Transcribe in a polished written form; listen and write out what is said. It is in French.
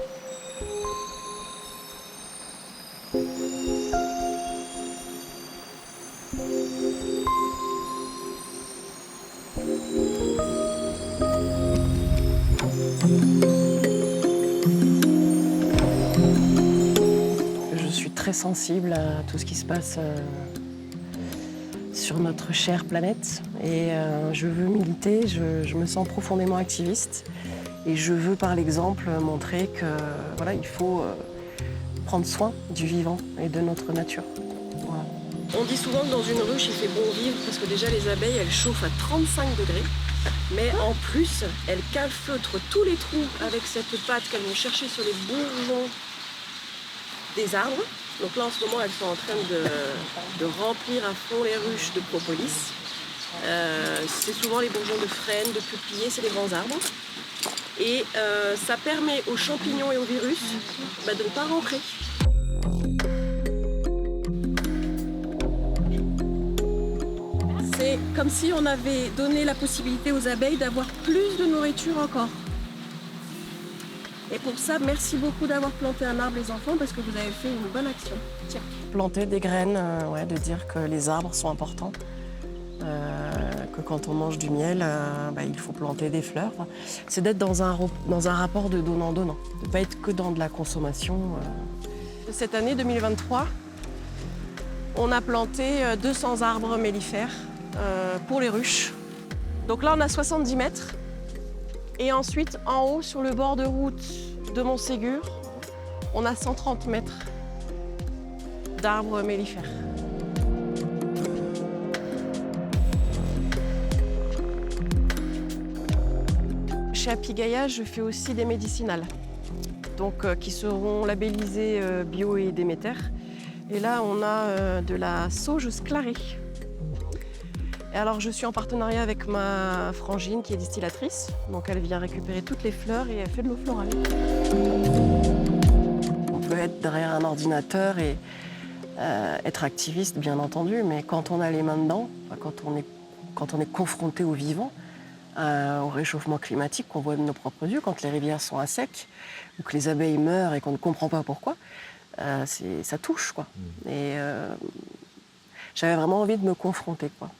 Je suis très sensible à tout ce qui se passe sur notre chère planète et je veux militer, je me sens profondément activiste et je veux par l'exemple montrer que voilà, il faut prendre soin du vivant et de notre nature. Voilà. On dit souvent que dans une ruche il fait bon vivre parce que déjà les abeilles elles chauffent à 35 degrés, mais en plus elles calfeutrent tous les trous avec cette pâte qu'elles vont chercher sur les bourgeons des arbres. Donc là en ce moment elles sont en train de remplir à fond les ruches de propolis. C'est souvent les bourgeons de frêne, de peuplier, c'est les grands arbres. Et ça permet aux champignons et aux virus de ne pas rentrer. C'est comme si on avait donné la possibilité aux abeilles d'avoir plus de nourriture encore. Et pour ça, merci beaucoup d'avoir planté un arbre, les enfants, parce que vous avez fait une bonne action. Tiens. Planter des graines, ouais, de dire que les arbres sont importants, que quand on mange du miel, il faut planter des fleurs. C'est d'être dans un rapport de donnant-donnant, de ne pas être que dans de la consommation. Cette année 2023, on a planté 200 arbres mellifères pour les ruches. Donc là, on a 70 mètres. Et ensuite, en haut, sur le bord de route de Montségur, on a 130 mètres d'arbres mellifères. Chez Apigaia, je fais aussi des médicinales, donc qui seront labellisées bio et Déméter. Et là, on a de la sauge sclarée. Et alors, je suis en partenariat avec ma frangine qui est distillatrice. Donc, elle vient récupérer toutes les fleurs et elle fait de l'eau florale. On peut être derrière un ordinateur et être activiste, bien entendu, mais quand on a les mains dedans, quand on est confronté au vivant, au réchauffement climatique qu'on voit de nos propres yeux, quand les rivières sont à sec ou que les abeilles meurent et qu'on ne comprend pas pourquoi, ça touche, quoi. Et j'avais vraiment envie de me confronter, quoi.